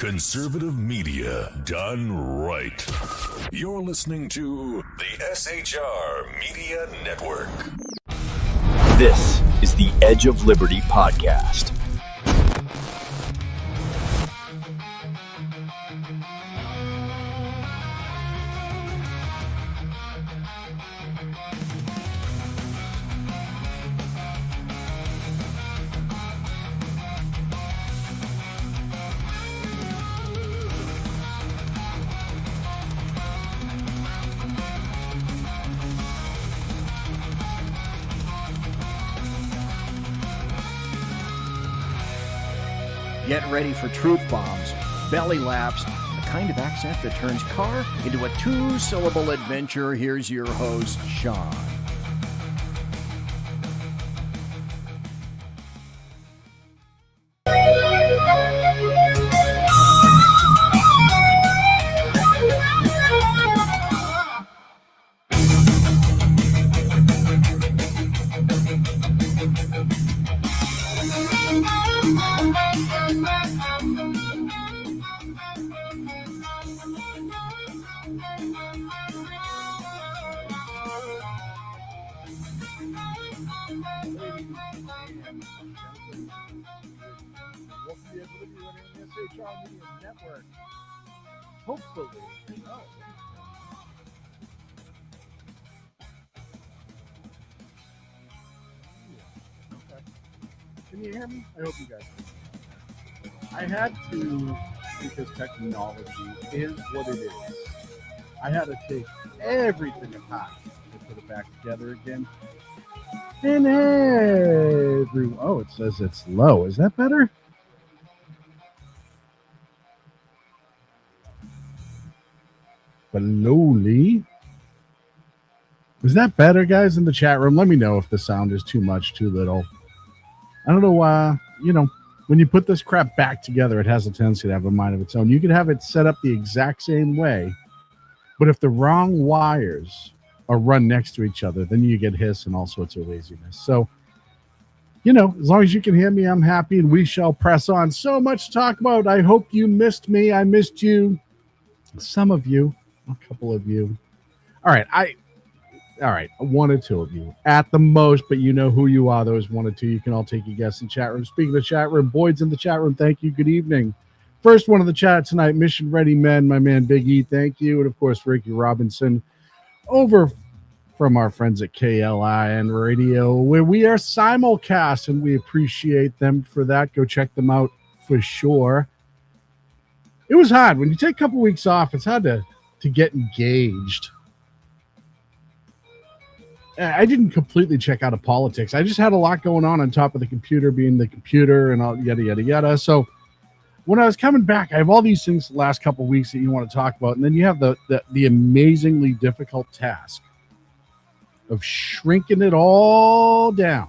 Conservative media done right. You're listening to the SHR Media Network. This is the Edge of Liberty podcast. Get ready for truth bombs, belly laughs, and the kind of accent that turns car into a two-syllable adventure. Here's your host, Sean. Hopefully. Oh. Okay. Can you hear me? I hope you guys can. I had to, because technology is what it is. I had to take everything apart and put it back together again. And oh, it says it's low. Is that better? Lowly. Is that better, guys, in the chat room? Let me know if the sound is too much, too little. I don't know why, when you put this crap back together, it has a tendency to have a mind of its own. You could have it set up the exact same way, but if the wrong wires are run next to each other, then you get hiss and all sorts of laziness. So, as long as you can hear me, I'm happy, and we shall press on. So much to talk about. I hope you missed me. I missed you. Some of you. A couple of you. All right, one or two of you at the most, but you know who you are. Those one or two, you can all take a guess in chat room. Speaking of the chat room, Boyd's in the chat room. Thank you. Good evening. First one of the chat tonight, Mission Ready Men, my man Big E. Thank you. And of course, Ricky Robinson over from our friends at KLIN Radio, where we are simulcast, and we appreciate them for that. Go check them out for sure. It was hard. When you take a couple weeks off, it's hard to get engaged. I didn't completely check out of politics. I just had a lot going on top of the computer, being the computer and all yada, yada, yada. So when I was coming back, I have all these things the last couple of weeks that you want to talk about. And then you have the amazingly difficult task of shrinking it all down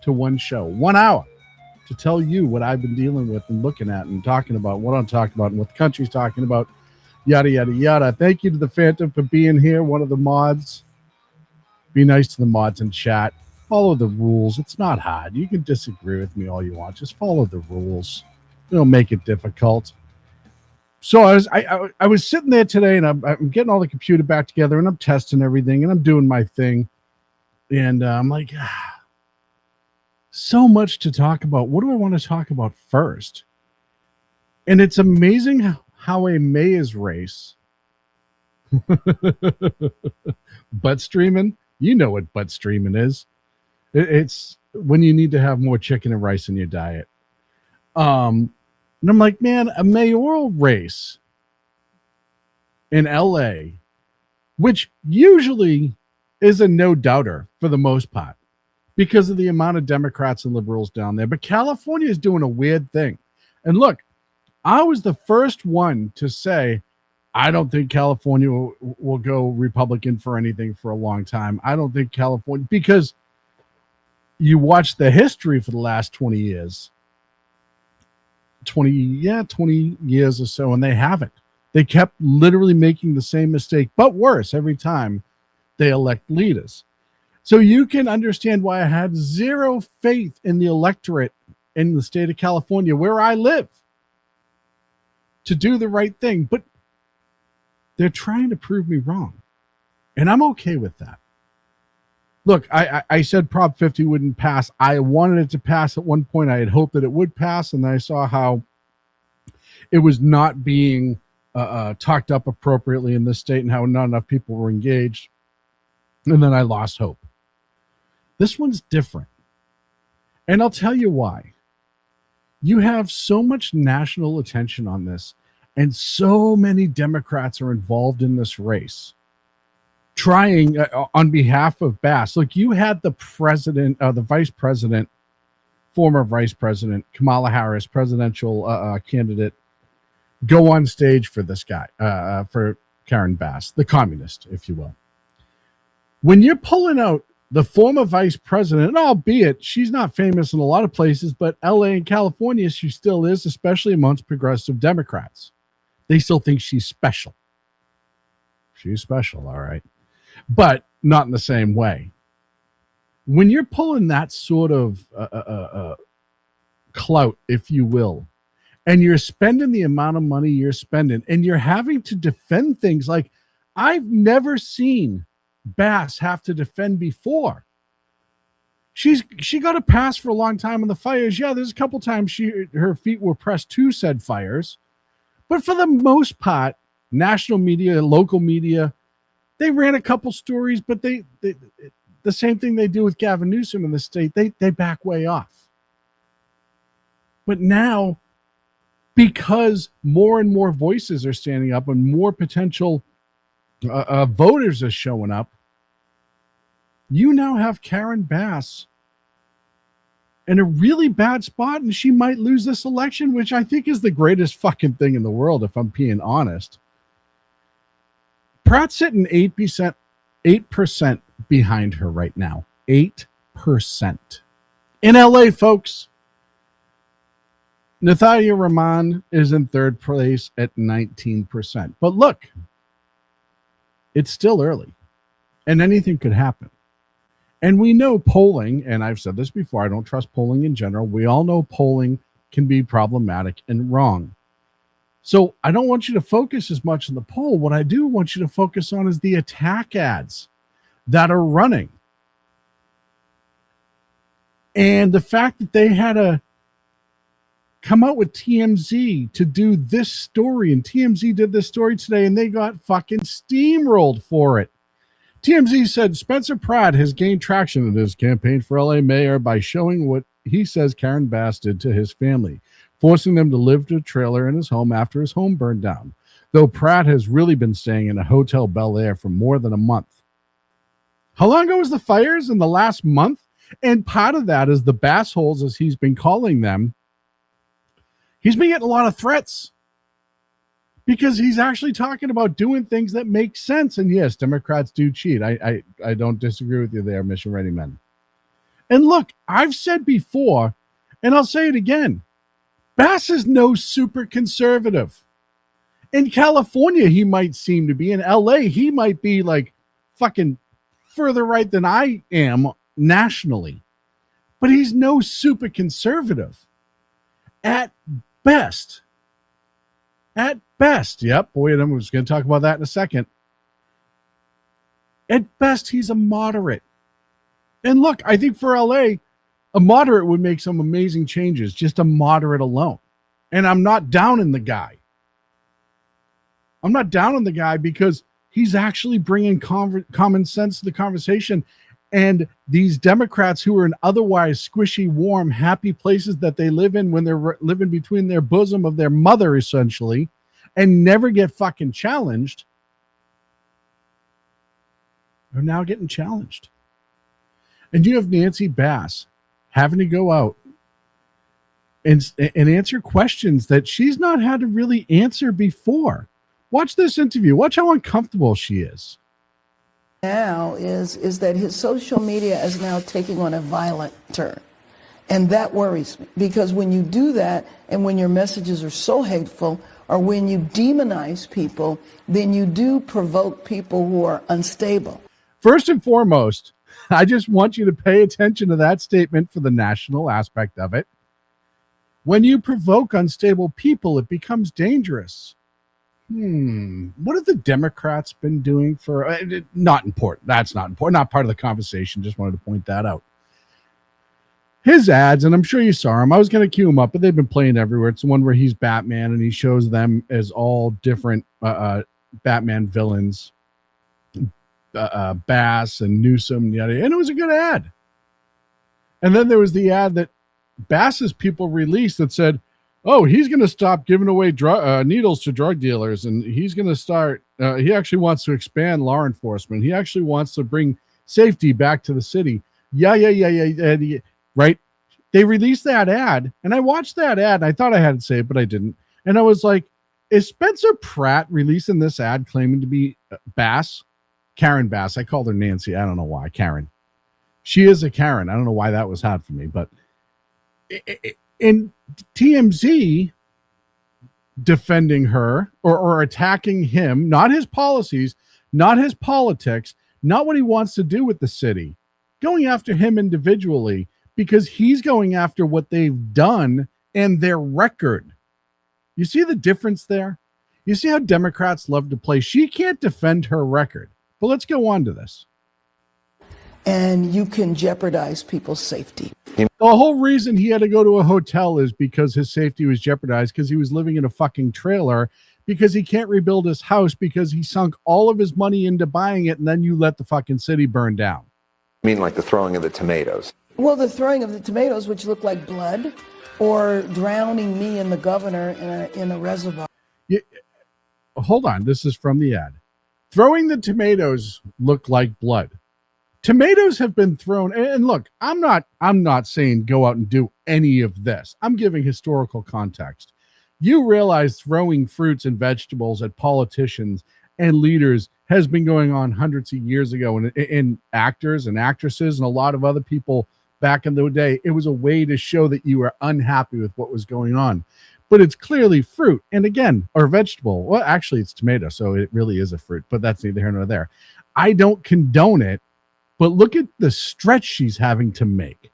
to one show, 1 hour. To tell you what I've been dealing with and looking at and talking about, what I'm talking about and what the country's talking about, yada, yada, yada. Thank you to the Phantom for being here, one of the mods. Be nice to the mods in chat. Follow the rules. It's not hard. You can disagree with me all you want. Just follow the rules. Don't make it difficult. So I was sitting there today, and I'm getting all the computer back together, and I'm testing everything, and I'm doing my thing. And I'm like, so much to talk about. What do I want to talk about first? And it's amazing how a mayor's race, butt streaming, you know what butt streaming is. It's when you need to have more chicken and rice in your diet. And I'm like, man, a mayoral race in LA, which usually is a no-doubter for the most part, because of the amount of Democrats and liberals down there. But California is doing a weird thing. And look, I was the first one to say, I don't think California will go Republican for anything for a long time. I don't think California, because you watch the history for the last 20 years, 20 years or so, and they haven't. They kept literally making the same mistake, but worse every time they elect leaders. So you can understand why I had zero faith in the electorate in the state of California, where I live, to do the right thing. But they're trying to prove me wrong. And I'm okay with that. Look, I said Prop 50 wouldn't pass. I wanted it to pass at one point. I had hoped that it would pass, and then I saw how it was not being talked up appropriately in this state and how not enough people were engaged. And then I lost hope. This one's different. And I'll tell you why. You have so much national attention on this, and so many Democrats are involved in this race, trying on behalf of Bass. Look, you had the president, the vice president, former vice president, Kamala Harris, presidential candidate, go on stage for this guy, for Karen Bass, the communist, if you will. When you're pulling out the former vice president, albeit she's not famous in a lot of places, but LA and California, she still is, especially amongst progressive Democrats. They still think she's special. She's special, all right. But not in the same way. When you're pulling that sort of clout, if you will, and you're spending the amount of money you're spending, and you're having to defend things like I've never seen Bass have to defend before. She got a pass for a long time on the fires. Yeah, there's a couple times her feet were pressed to said fires. But for the most part, national media, local media, they ran a couple stories, but they the same thing they do with Gavin Newsom in the state, they back way off. But now, because more and more voices are standing up and more potential voters are showing up, you now have Karen Bass in a really bad spot, and she might lose this election, which I think is the greatest fucking thing in the world, if I'm being honest. Pratt's sitting 8% behind her right now. 8%. In LA, folks, Nathalia Rahman is in third place at 19%. But look, it's still early, and anything could happen. And we know polling, and I've said this before, I don't trust polling in general. We all know polling can be problematic and wrong. So I don't want you to focus as much on the poll. What I do want you to focus on is the attack ads that are running. And the fact that they had to come out with TMZ to do this story, and TMZ did this story today, and they got fucking steamrolled for it. TMZ said Spencer Pratt has gained traction in his campaign for LA mayor by showing what he says Karen Bass did to his family, forcing them to live in a trailer in his home after his home burned down, though Pratt has really been staying in a Hotel Bel Air for more than a month. How long ago was the fires? In the last month? And part of that is the Bass holes, as he's been calling them. He's been getting a lot of threats because he's actually talking about doing things that make sense. And yes, Democrats do cheat. I don't disagree with you there, Mission Ready Men. And look, I've said before, and I'll say it again, Bass is no super conservative. In California, he might seem to be. In LA, he might be like fucking further right than I am nationally. But he's no super conservative. At best. At best. Yep. Boy, I'm just going to talk about that in a second. At best, he's a moderate. And look, I think for LA, a moderate would make some amazing changes, just a moderate alone. And I'm not down in the guy. I'm not down on the guy because he's actually bringing common sense to the conversation. And these Democrats who are in otherwise squishy, warm, happy places that they live in when they're living between their bosom of their mother, essentially, and never get fucking challenged, are now getting challenged. And you have Nancy Bass having to go out and answer questions that she's not had to really answer before. Watch this interview. Watch how uncomfortable she is. Now is that his social media is now taking on a violent turn. And that worries me, because when you do that and when your messages are so hateful, or when you demonize people, then you do provoke people who are unstable. First and foremost, I just want you to pay attention to that statement for the national aspect of it. When you provoke unstable people, it becomes dangerous. What have the Democrats been doing for... not important. That's not important. Not part of the conversation. Just wanted to point that out. His ads, and I'm sure you saw him. I was going to cue him up, but they've been playing everywhere. It's the one where he's Batman, and he shows them as all different Batman villains. Bass and Newsom, and it was a good ad. And then there was the ad that Bass's people released that said, oh, he's going to stop giving away needles to drug dealers, and he's going to start, he actually wants to expand law enforcement. He actually wants to bring safety back to the city. Yeah. Right? They released that ad, and I watched that ad, and I thought I had to say it, but I didn't. And I was like, is Spencer Pratt releasing this ad claiming to be Bass? Karen Bass. I called her Nancy. I don't know why. Karen. She is a Karen. I don't know why that was hard for me, but in TMZ defending her or attacking him, not his policies, not his politics, not what he wants to do with the city, going after him individually because he's going after what they've done and their record. You see the difference there? You see how Democrats love to play? She can't defend her record. But let's go on to this. And you can jeopardize people's safety. The whole reason he had to go to a hotel is because his safety was jeopardized because he was living in a fucking trailer because he can't rebuild his house because he sunk all of his money into buying it and then you let the fucking city burn down. I mean, like the throwing of the tomatoes. Well, the throwing of the tomatoes, which look like blood, or drowning me and the governor in a reservoir. Hold on. This is from the ad. Throwing the tomatoes look like blood. Tomatoes have been thrown. And look, I'm not saying go out and do any of this. I'm giving historical context. You realize throwing fruits and vegetables at politicians and leaders has been going on hundreds of years ago. And in actors and actresses and a lot of other people back in the day, it was a way to show that you were unhappy with what was going on. But it's clearly fruit. And again, or vegetable. Well, actually, it's tomato, so it really is a fruit. But that's neither here nor there. I don't condone it. But look at the stretch she's having to make.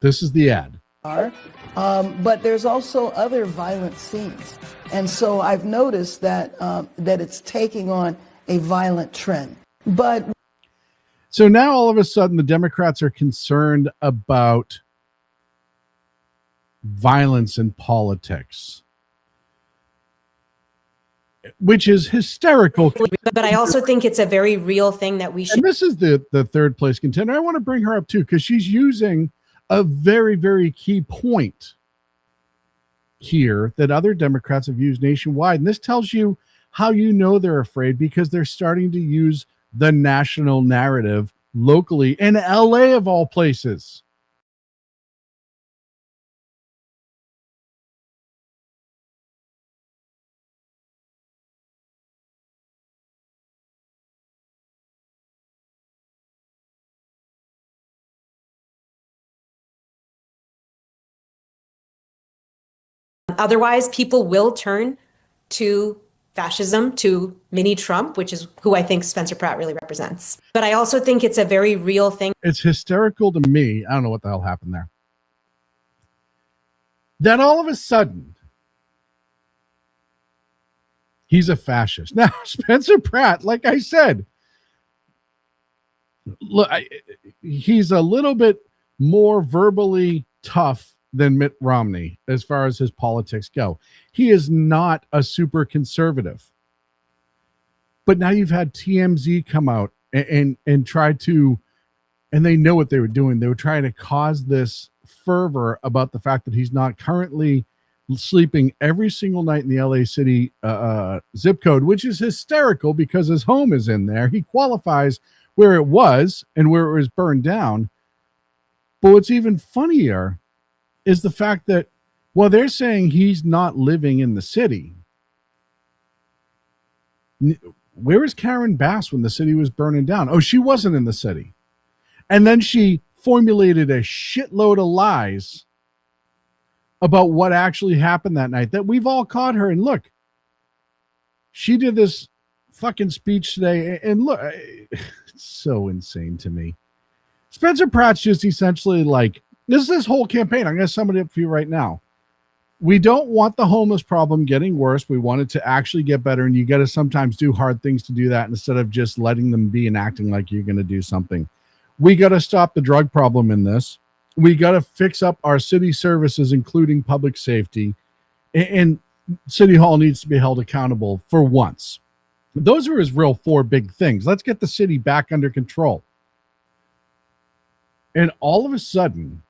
This is the ad. But there's also other violent scenes. And so I've noticed that it's taking on a violent trend. But so now all of a sudden the Democrats are concerned about violence in politics, which is hysterical. But I also think it's a very real thing that we should. And this is the third place contender. I want to bring her up too, because she's using a very, very key point here that other Democrats have used nationwide. And this tells you how you know they're afraid, because they're starting to use the national narrative locally in LA of all places. Otherwise, people will turn to fascism, to mini Trump, which is who I think Spencer Pratt really represents. But I also think it's a very real thing. It's hysterical to me. I don't know what the hell happened there. That all of a sudden, he's a fascist. Now, Spencer Pratt, like I said, look, he's a little bit more verbally tough than Mitt Romney as far as his politics go. He is not a super conservative. But now you've had TMZ come out and try to, and they know what they were doing. They were trying to cause this fervor about the fact that he's not currently sleeping every single night in the LA City zip code, which is hysterical because his home is in there. He qualifies where it was and where it was burned down. But what's even funnier is the fact that, well, they're saying he's not living in the city. Where was Karen Bass when the city was burning down? Oh, she wasn't in the city. And then she formulated a shitload of lies about what actually happened that night that we've all caught her. And look, she did this fucking speech today. And look, it's so insane to me. Spencer Pratt's just essentially like, This is this whole campaign. I'm going to sum it up for you right now. We don't want the homeless problem getting worse. We want it to actually get better. And you got to sometimes do hard things to do that instead of just letting them be and acting like you're going to do something. We got to stop the drug problem in this. We got to fix up our city services, including public safety. And City Hall needs to be held accountable for once. Those are his real 4 big things. Let's get the city back under control. And all of a sudden,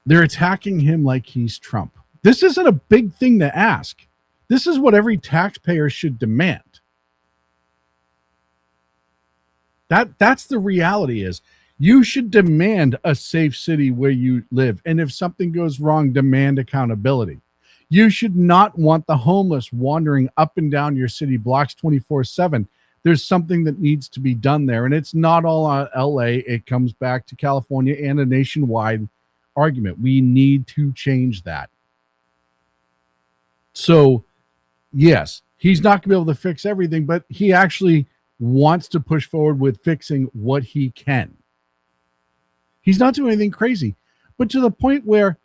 they're attacking him like he's Trump. This isn't a big thing to ask. This is what every taxpayer should demand. That's the reality is. You should demand a safe city where you live. And if something goes wrong, demand accountability. You should not want the homeless wandering up and down your city blocks 24/7. There's something that needs to be done there. And it's not all on LA. It comes back to California and a nationwide argument. We need to change that. So, yes, he's not going to be able to fix everything, but he actually wants to push forward with fixing what he can. He's not doing anything crazy, but to the point where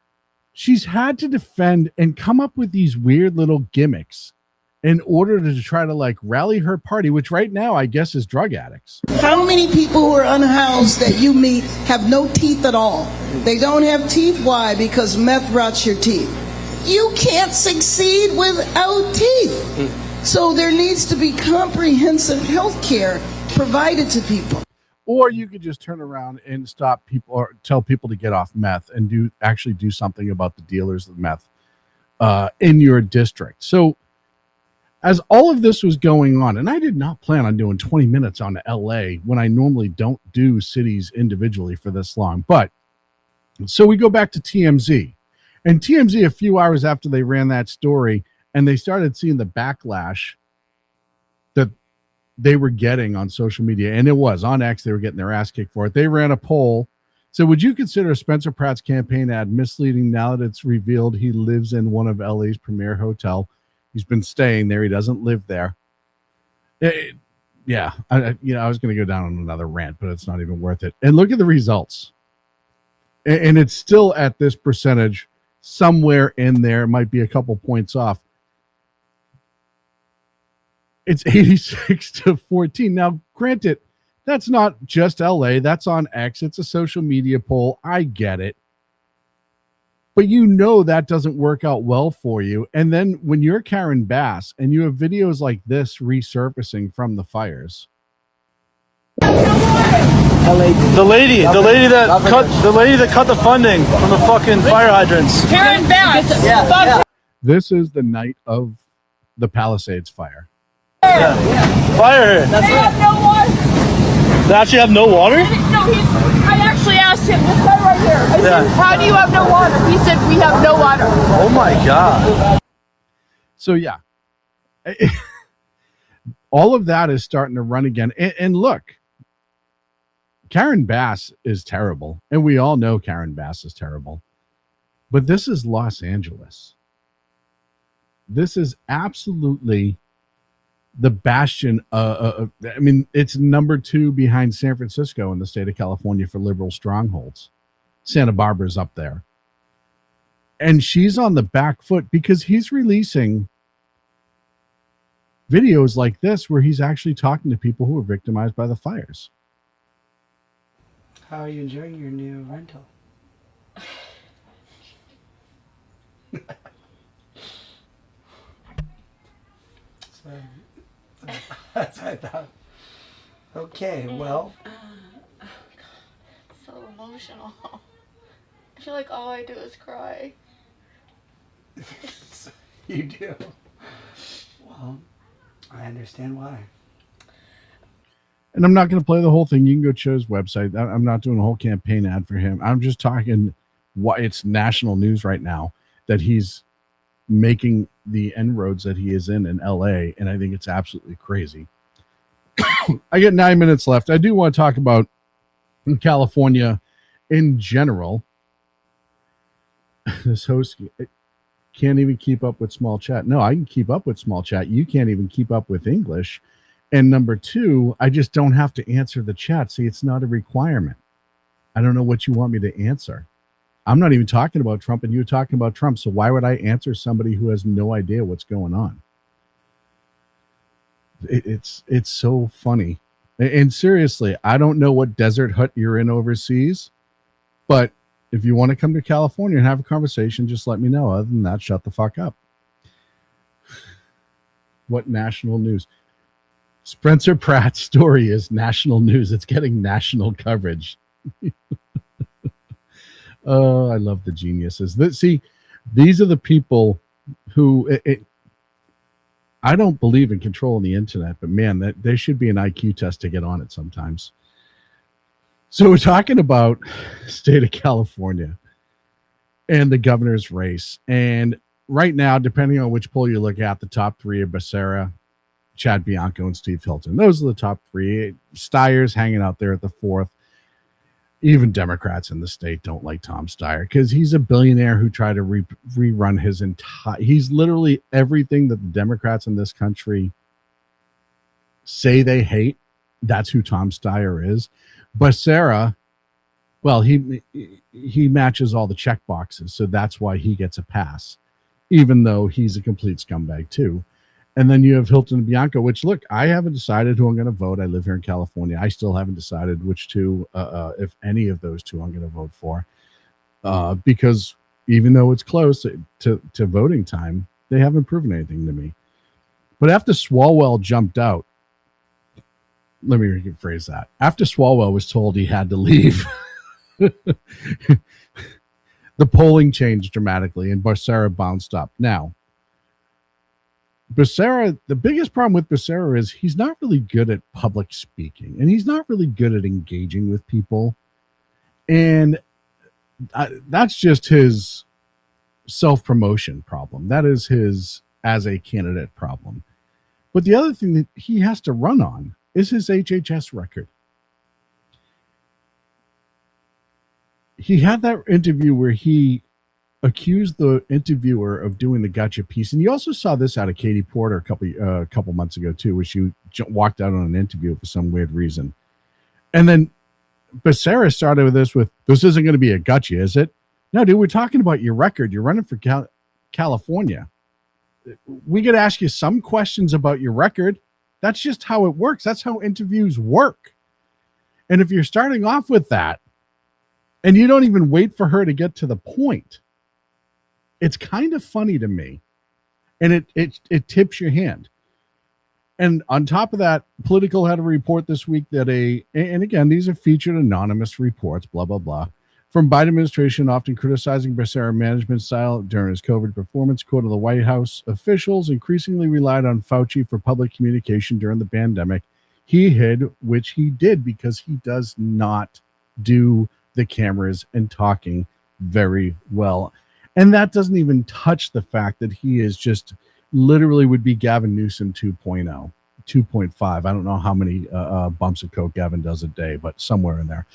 she's had to defend and come up with these weird little gimmicks in order to try to like rally her party, which right now I guess is drug addicts. How many people who are unhoused that you meet have no teeth at all? They don't have teeth. Why? Because meth rots your teeth. You can't succeed without teeth. So there needs to be comprehensive health care provided to people. Or you could just turn around and stop people or tell people to get off meth and actually do something about the dealers of meth in your district. So as all of this was going on, and I did not plan on doing 20 minutes on LA when I normally don't do cities individually for this long. But so we go back to TMZ, and TMZ a few hours after they ran that story and they started seeing the backlash that they were getting on social media, and it was on X, they were getting their ass kicked for it. They ran a poll. So would you consider Spencer Pratt's campaign ad misleading now that it's revealed he lives in one of LA's premier hotel? He's been staying there. He doesn't live there. I was going to go down on another rant, but it's not even worth it. And look at the results. And it's still at this percentage somewhere in there. It might be a couple points off. It's 86-14. Now, granted, that's not just LA. That's on X. It's a social media poll. I get it. But you know that doesn't work out well for you. And then when you're Karen Bass and you have videos like this resurfacing from the fires. The lady that cut the funding from the fucking fire hydrants. Karen Bass. Yeah. This is the night of the Palisades fire. Yeah. Fire her. They have no water. They actually have no water? I actually asked him, this guy right here. I said, how do you have no water? He said, we have no water. Oh my God. So yeah, all of that is starting to run again. And look, Karen Bass is terrible. And we all know Karen Bass is terrible. But this is Los Angeles. This is absolutely the bastion. It's number 2 behind San Francisco in the state of California for liberal strongholds. Santa Barbara's up there. And she's on the back foot because he's releasing videos like this where he's actually talking to people who were victimized by the fires. How are you enjoying your new rental? That's what I thought. Okay, well. Oh God, so emotional. I feel like all I do is cry. You do. Well, I understand why. And I'm not going to play the whole thing. You can go to Cho's website. I'm not doing a whole campaign ad for him. I'm just talking why it's national news right now that he's making the inroads that he is in LA. And I think it's absolutely crazy. I get 9 minutes left. I do want to talk about California in general. This host can't even keep up with small chat. No, I can keep up with small chat. You can't even keep up with English. And number 2, I just don't have to answer the chat. See, it's not a requirement. I don't know what you want me to answer. I'm not even talking about Trump, and you're talking about Trump. So why would I answer somebody who has no idea what's going on? It's so funny. And seriously, I don't know what desert hut you're in overseas, but if you want to come to California and have a conversation, just let me know. Other than that, shut the fuck up. What national news? Spencer Pratt's story is national news. It's getting national coverage. Oh, I love the geniuses. See, these are the people who I don't believe in controlling the internet, but man, there should be an IQ test to get on it sometimes. So we're talking about state of California and the governor's race. And right now, depending on which poll you look at, the top three are Becerra, Chad Bianco, and Steve Hilton. Those are the top three. Steyer's hanging out there at the fourth. Even Democrats in the state don't like Tom Steyer because he's a billionaire who tried to rerun his entire... He's literally everything that the Democrats in this country say they hate. That's who Tom Steyer is. Becerra, well, he matches all the check boxes, so that's why he gets a pass, even though he's a complete scumbag too. And then you have Hilton and Bianco, which, look, I haven't decided who I'm going to vote. I live here in California. I still haven't decided which two, if any of those two I'm going to vote for, because even though it's close to voting time, they haven't proven anything to me. But after Swalwell jumped out, let me rephrase that. After Swalwell was told he had to leave, the polling changed dramatically and Becerra bounced up. Now, Becerra, the biggest problem with Becerra is he's not really good at public speaking, and he's not really good at engaging with people. And that's just his self-promotion problem. That is his as a candidate problem. But the other thing that he has to run on is his HHS record. He had that interview where he accused the interviewer of doing the gotcha piece, and you also saw this out of Katie Porter a couple months ago too, where she walked out on an interview for some weird reason. And then Becerra started with this isn't going to be a gotcha, is it? No, dude, we're talking about your record. You're running for California. We could ask you some questions about your record. That's just how it works. That's how interviews work. And if you're starting off with that, and you don't even wait for her to get to the point, it's kind of funny to me, and it tips your hand. And on top of that, Political had a report this week that and again, these are featured anonymous reports, blah, blah, blah, from Biden administration often criticizing Becerra management style during his COVID performance. Quote, of the White House officials increasingly relied on Fauci for public communication during the pandemic. He hid, which he did because he does not do the cameras and talking very well. And that doesn't even touch the fact that he is just literally would be Gavin Newsom 2.0, 2.5. I don't know how many bumps of Coke Gavin does a day, but somewhere in there.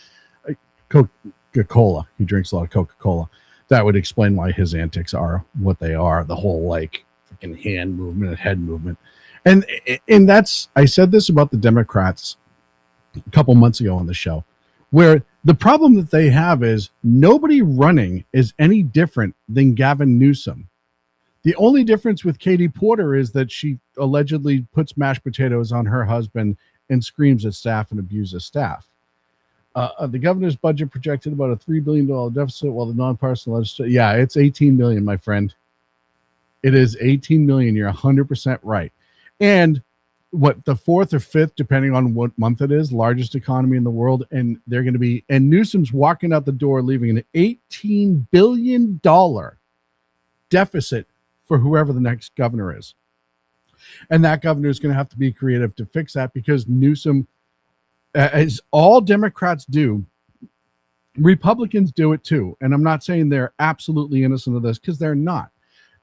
Coca-Cola. He drinks a lot of Coca-Cola. That would explain why his antics are what they are. The whole like freaking hand movement and head movement. And that's, I said this about the Democrats a couple months ago on the show, where the problem that they have is nobody running is any different than Gavin Newsom. The only difference with Katie Porter is that she allegedly puts mashed potatoes on her husband and screams at staff and abuses staff. The governor's budget projected about a $3 billion deficit, while the nonpartisan legislature, yeah, it's $18 million, my friend. It is $18 million. You're 100% right. And what, the fourth or fifth, depending on what month it is, largest economy in the world, and they're going to be, and Newsom's walking out the door leaving an $18 billion deficit for whoever the next governor is. And that governor is going to have to be creative to fix that, because Newsom, as all Democrats do, Republicans do it too. And I'm not saying they're absolutely innocent of this, because they're not.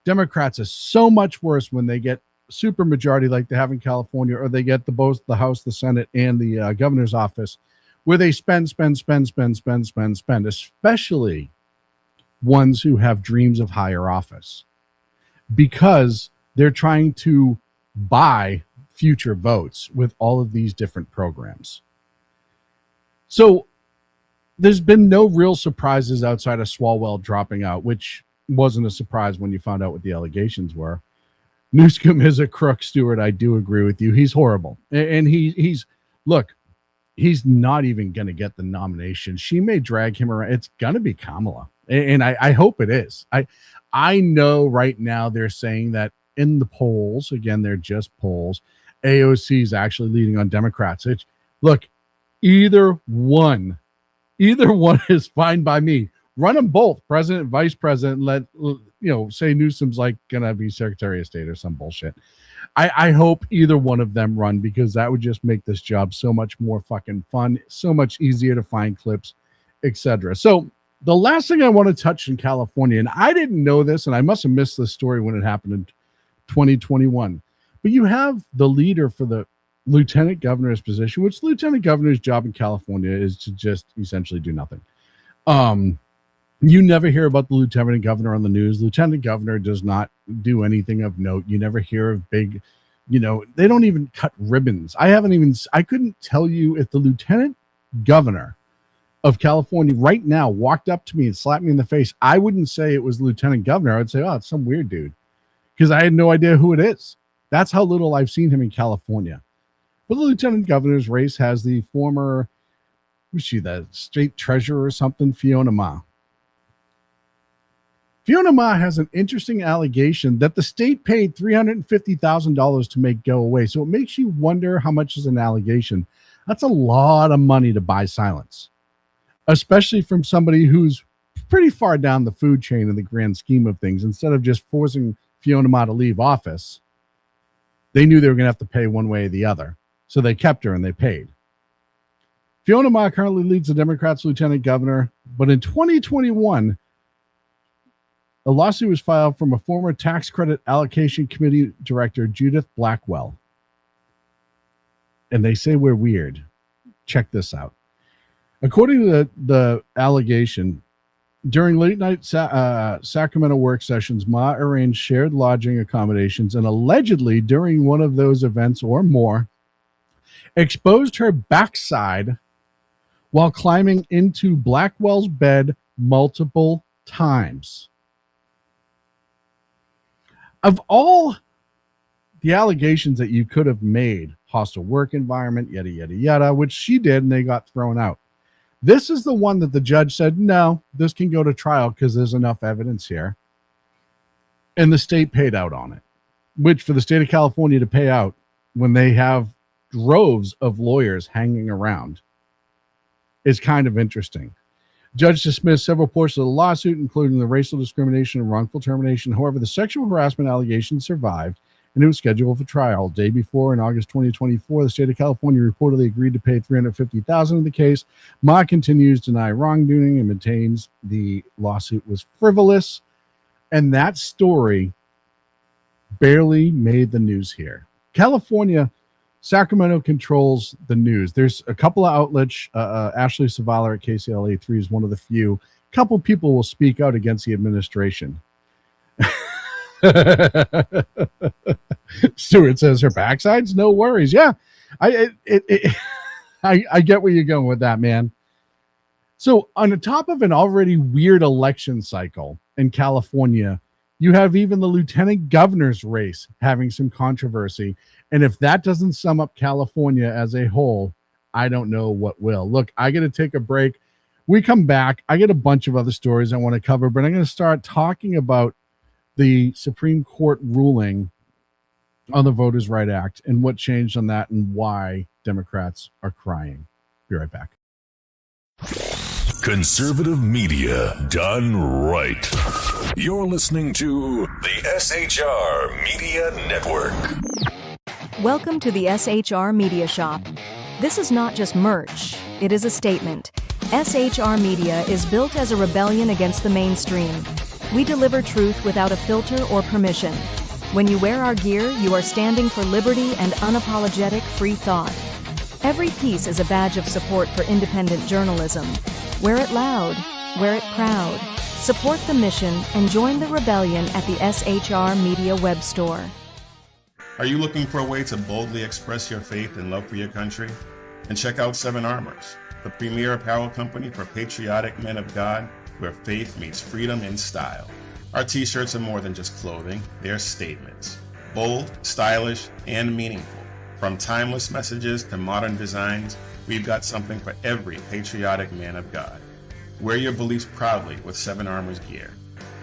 Democrats are so much worse when they get super majority like they have in California, or they get both the House, the Senate, and the governor's office, where they spend, especially ones who have dreams of higher office, because they're trying to buy future votes with all of these different programs. So there's been no real surprises outside of Swalwell dropping out, which wasn't a surprise when you found out what the allegations were. Newscomb is a crook, Stuart. I do agree with you. He's horrible. And he's not even going to get the nomination. She may drag him around. It's going to be Kamala. And I hope it is. I know right now they're saying that in the polls, again, they're just polls, AOC is actually leading on Democrats. Look, either one is fine by me. Run them both, president, vice president. Let say Newsom's like gonna be Secretary of State or some bullshit. I hope either one of them run, because that would just make this job so much more fucking fun, so much easier to find clips, etc. So the last thing I want to touch in California, and I didn't know this, and I must have missed this story when it happened in 2021, but you have the leader for the lieutenant governor's position, which lieutenant governor's job in California is to just essentially do nothing. You never hear about the lieutenant governor on the news. Lieutenant governor does not do anything of note. You never hear of big, they don't even cut ribbons. I couldn't tell you if the lieutenant governor of California right now walked up to me and slapped me in the face. I wouldn't say it was lieutenant governor. I would say, oh, it's some weird dude, because I had no idea who it is. That's how little I've seen him in California. But the lieutenant governor's race has the former, who's she, the state treasurer or something, Fiona Ma. Fiona Ma has an interesting allegation that the state paid $350,000 to make go away. So it makes you wonder how much is an allegation. That's a lot of money to buy silence, especially from somebody who's pretty far down the food chain in the grand scheme of things. Instead of just forcing Fiona Ma to leave office, they knew they were going to have to pay one way or the other. So they kept her and they paid. Fiona Ma currently leads the Democrats' lieutenant governor, but in 2021, a lawsuit was filed from a former tax credit allocation committee director, Judith Blackwell. And they say we're weird. Check this out. According to the allegation, during late night Sacramento work sessions, Ma arranged shared lodging accommodations, and allegedly during one of those events or more, exposed her backside while climbing into Blackwell's bed multiple times. Of all the allegations that you could have made, hostile work environment, yada, yada, yada, which she did, and they got thrown out. This is the one that the judge said, no, this can go to trial because there's enough evidence here. And the state paid out on it, which for the state of California to pay out when they have droves of lawyers hanging around is kind of interesting. Judge dismissed several portions of the lawsuit, including the racial discrimination and wrongful termination. However, the sexual harassment allegations survived, and it was scheduled for trial. Day before, in August 2024, the state of California reportedly agreed to pay $350,000 in the case. Ma continues to deny wrongdoing and maintains the lawsuit was frivolous. And that story barely made the news here. California, Sacramento controls the news. There's a couple of outlets. Ashley Savaler at KCLA3 is one of the few. A couple people will speak out against the administration. Stuart says her backside's no worries. Yeah, I get where you're going with that, man. So on the top of an already weird election cycle in California, you have even the lieutenant governor's race having some controversy. And if that doesn't sum up California as a whole, I don't know what will. Look, I got to take a break. We come back. I get a bunch of other stories I want to cover, but I'm going to start talking about the Supreme Court ruling on the Voters' Right Act and what changed on that and why Democrats are crying. Be right back. Conservative media done right. You're listening to the SHR Media Network. Welcome to the SHR Media Shop. This is not just merch, it is a statement. SHR Media is built as a rebellion against the mainstream. We deliver truth without a filter or permission. When you wear our gear, you are standing for liberty and unapologetic free thought. Every piece is a badge of support for independent journalism. Wear it loud, wear it proud. Support the mission and join the rebellion at the SHR Media web store. Are you looking for a way to boldly express your faith and love for your country? And check out 7 Armors, the premier apparel company for patriotic men of God, where faith meets freedom in style. Our t-shirts are more than just clothing, they're statements. Bold, stylish, and meaningful. From timeless messages to modern designs, we've got something for every patriotic man of God. Wear your beliefs proudly with 7 Armor's gear.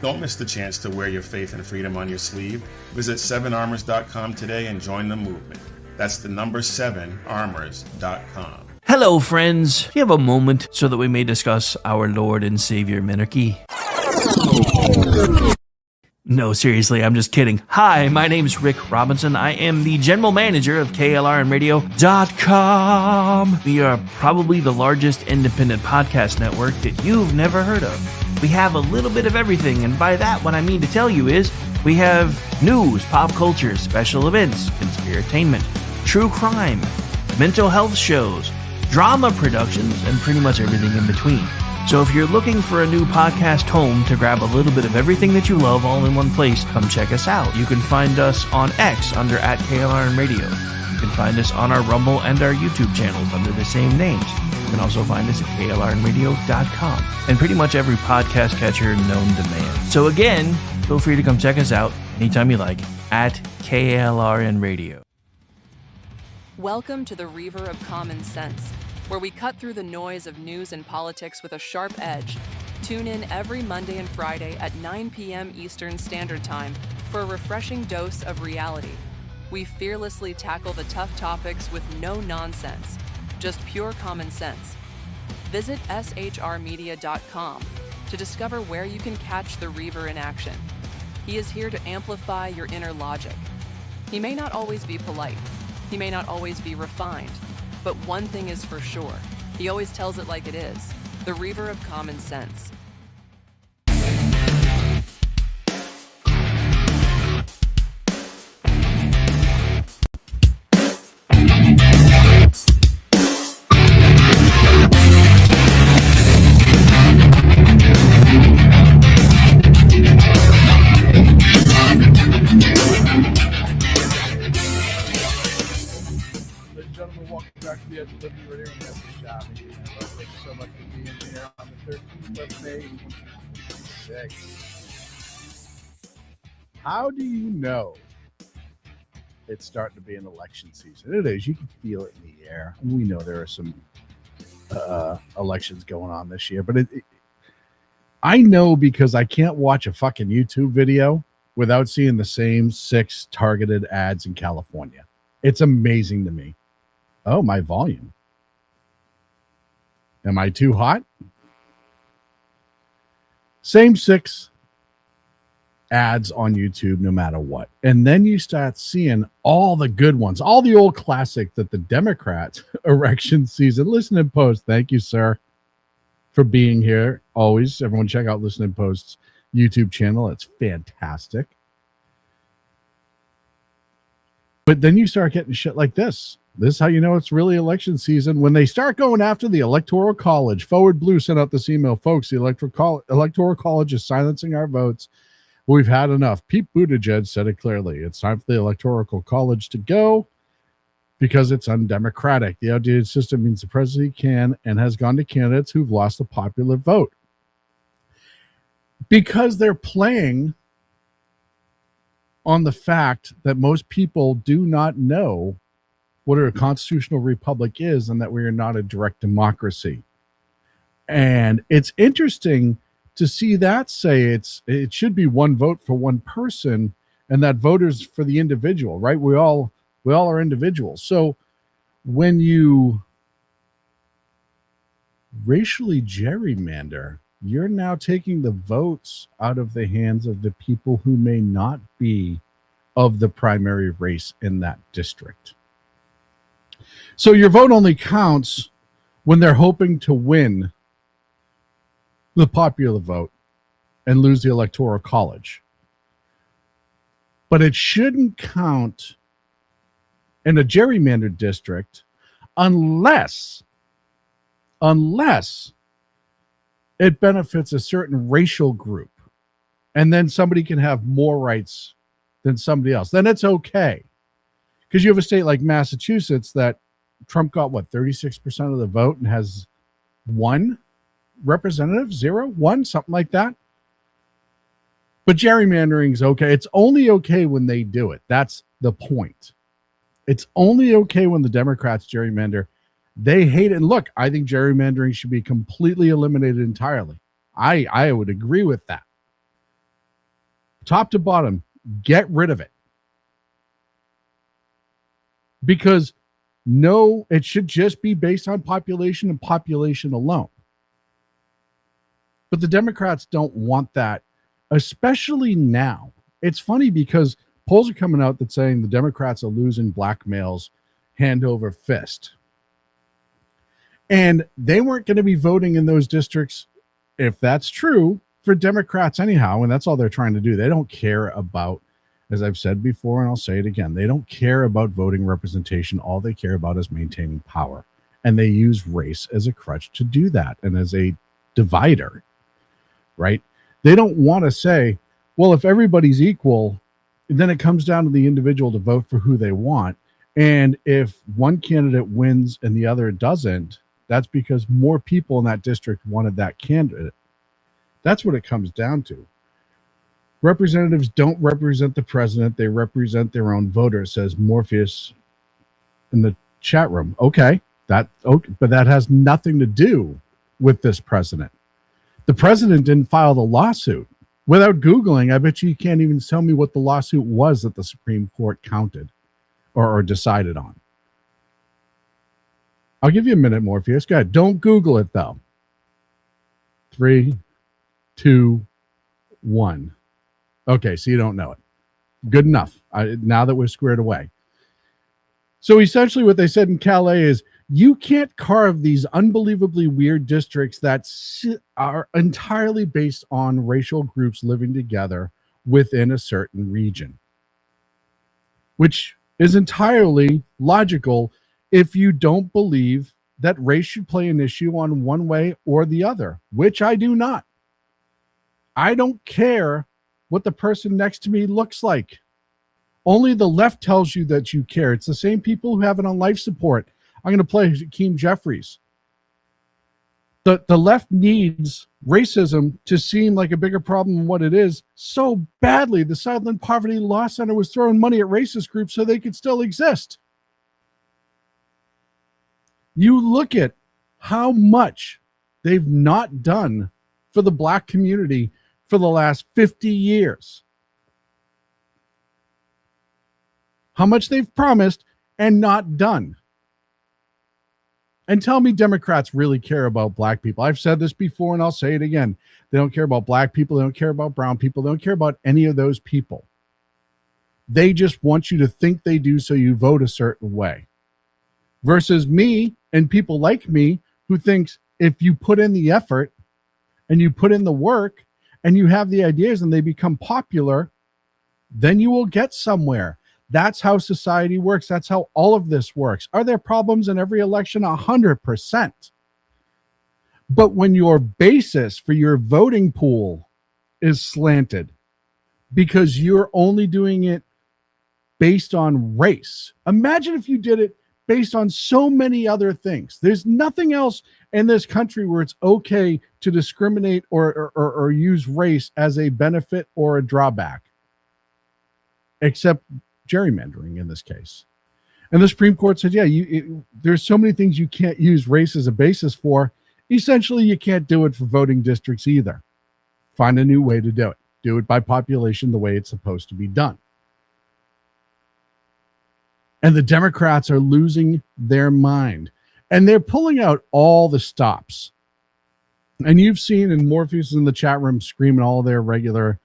Don't miss the chance to wear your faith and freedom on your sleeve. Visit 7armors.com today and join the movement. That's the number 7armors.com. Hello, friends. Do you have a moment so that we may discuss our Lord and Savior Minarchy? No, seriously, I'm just kidding. Hi, my name's Rick Robinson. I am the general manager of KLRNradio.com. We are probably the largest independent podcast network that you've never heard of. We have a little bit of everything, and by that, what I mean to tell you is we have news, pop culture, special events, conspiratainment, true crime, mental health shows, drama productions, and pretty much everything in between. So if you're looking for a new podcast home to grab a little bit of everything that you love all in one place, come check us out. You can find us on X under @KLRNradio. You can find us on our Rumble and our YouTube channels under the same names. You can also find us at KLRNradio.com and pretty much every podcast catcher known to man. So again, feel free to come check us out anytime you like at KLRNradio. Welcome to the Reaver of Common Sense, where we cut through the noise of news and politics with a sharp edge. Tune in every Monday and Friday at 9 p.m. Eastern Standard Time for a refreshing dose of reality. We fearlessly tackle the tough topics with no nonsense, just pure common sense. Visit shrmedia.com to discover where you can catch the Reaver in action. He is here to amplify your inner logic. He may not always be polite. He may not always be refined. But one thing is for sure, he always tells it like it is. The Reaver of Common Sense. Back to the Edge of Liberty right here on the SC Shop. Thank you so much for being here on the 13th of May, 2026. How do you know it's starting to be an election season? It is. You can feel it in the air. And we know there are some elections going on this year, but I know because I can't watch a fucking YouTube video without seeing the same 6 targeted ads in California. It's amazing to me. Oh, my volume. Am I too hot? Same 6 ads on YouTube, no matter what. And then you start seeing all the good ones, all the old classics that the Democrats election season. Listen and Post. Thank you, sir, for being here. Always. Everyone check out Listen and Post's YouTube channel. It's fantastic. But then you start getting shit like this. This is how you know it's really election season. When they start going after the Electoral College. Forward Blue sent out this email. Folks, the Electoral College is silencing our votes. We've had enough. Pete Buttigieg said it clearly. It's time for the Electoral College to go because it's undemocratic. The outdated system means the president can and has gone to candidates who've lost the popular vote. Because they're playing on the fact that most people do not know what a constitutional republic is and that we are not a direct democracy. And it's interesting to see that say it should be one vote for one person and that voters for the individual, right? We all are individuals. So when you racially gerrymander, you're now taking the votes out of the hands of the people who may not be of the primary race in that district. So your vote only counts when they're hoping to win the popular vote and lose the Electoral College. But it shouldn't count in a gerrymandered district unless it benefits a certain racial group. And then somebody can have more rights than somebody else. Then it's okay. Because you have a state like Massachusetts that Trump got, 36% of the vote and has 1 representative, 0, 1, something like that. But gerrymandering is okay. It's only okay when they do it. That's the point. It's only okay when the Democrats gerrymander. They hate it. And look, I think gerrymandering should be completely eliminated entirely. I would agree with that. Top to bottom, get rid of it. Because no, it should just be based on population and population alone. But the Democrats don't want that, especially now. It's funny because polls are coming out that saying the Democrats are losing black males hand over fist. And they weren't going to be voting in those districts, if that's true, for Democrats anyhow. And that's all they're trying to do. They don't care about, as I've said before, and I'll say it again, they don't care about voting representation. All they care about is maintaining power. And they use race as a crutch to do that and as a divider, right? They don't want to say, well, if everybody's equal, then it comes down to the individual to vote for who they want. And if one candidate wins and the other doesn't, that's because more people in that district wanted that candidate. That's what it comes down to. Representatives don't represent the president. They represent their own voter, says Morpheus in the chat room. Okay, but that has nothing to do with this president. The president didn't file the lawsuit. Without Googling, I bet you can't even tell me what the lawsuit was that the Supreme Court counted or decided on. I'll give you a minute, Morpheus. Go ahead. Don't Google it, though. 3, 2, 1. Okay, so you don't know it. Good enough. Now that we're squared away. So essentially what they said in Callais is you can't carve these unbelievably weird districts that are entirely based on racial groups living together within a certain region, which is entirely logical if you don't believe that race should play an issue on one way or the other, which I do not. I don't care what the person next to me looks like. Only the left tells you that you care. It's the same people who have it on life support. I'm going to play Hakeem Jeffries. The left needs racism to seem like a bigger problem than what it is so badly. The Southland Poverty Law Center was throwing money at racist groups so they could still exist. You look at how much they've not done for the black community for the last 50 years. How much they've promised and not done. And tell me Democrats really care about black people. I've said this before and I'll say it again. They don't care about black people. They don't care about brown people. They don't care about any of those people. They just want you to think they do so you vote a certain way. Versus me and people like me who thinks if you put in the effort and you put in the work and you have the ideas and they become popular, then you will get somewhere. That's how society works. That's how all of this works. Are there problems in every election? 100%. But when your basis for your voting pool is slanted because you're only doing it based on race, imagine if you did it based on so many other things. There's nothing else in this country where it's okay to discriminate or use race as a benefit or a drawback, except gerrymandering in this case. And the Supreme Court said, yeah, there's so many things you can't use race as a basis for. Essentially, you can't do it for voting districts either. Find a new way to do it. Do it by population the way it's supposed to be done. And the Democrats are losing their mind. And they're pulling out all the stops. And you've seen, and Morpheus in the chat room screaming all their regular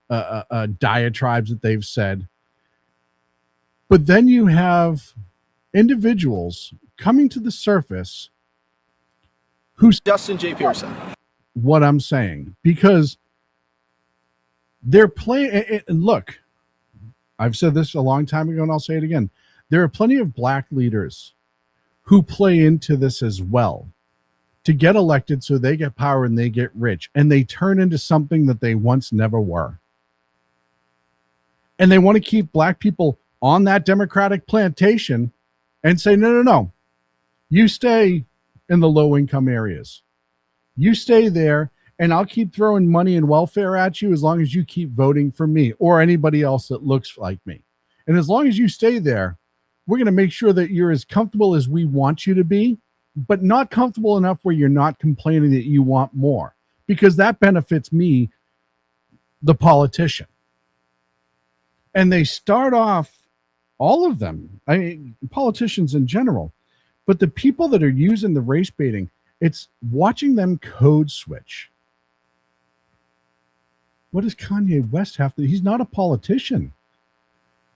diatribes that they've said. But then you have individuals coming to the surface who Justin J. Pearson. What I'm saying, because they're playing. And look, I've said this a long time ago, and I'll say it again. There are plenty of black leaders who play into this as well to get elected so they get power and they get rich and they turn into something that they once never were. And they want to keep black people on that Democratic plantation and say, no, you stay in the low income areas. You stay there, and I'll keep throwing money and welfare at you as long as you keep voting for me or anybody else that looks like me. And as long as you stay there, we're going to make sure that you're as comfortable as we want you to be, but not comfortable enough where you're not complaining that you want more, because that benefits me, the politician. And they start off, all of them, I mean, politicians in general, but the people that are using the race baiting, it's watching them code switch. What does Kanye West have to? He's not a politician.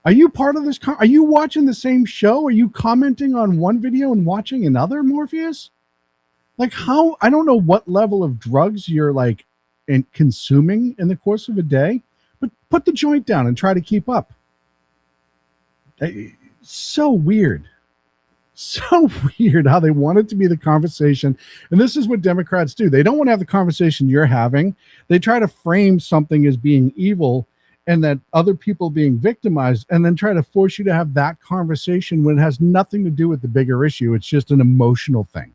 Are you part of this? Are you watching the same show? Are you commenting on one video and watching another, Morpheus? Like how? I don't know what level of drugs you're like consuming in the course of a day, but put the joint down and try to keep up. So weird. So weird how they want it to be the conversation. And this is what Democrats do. They don't want to have the conversation you're having. They try to frame something as being evil and that other people being victimized, and then try to force you to have that conversation when it has nothing to do with the bigger issue. It's just an emotional thing.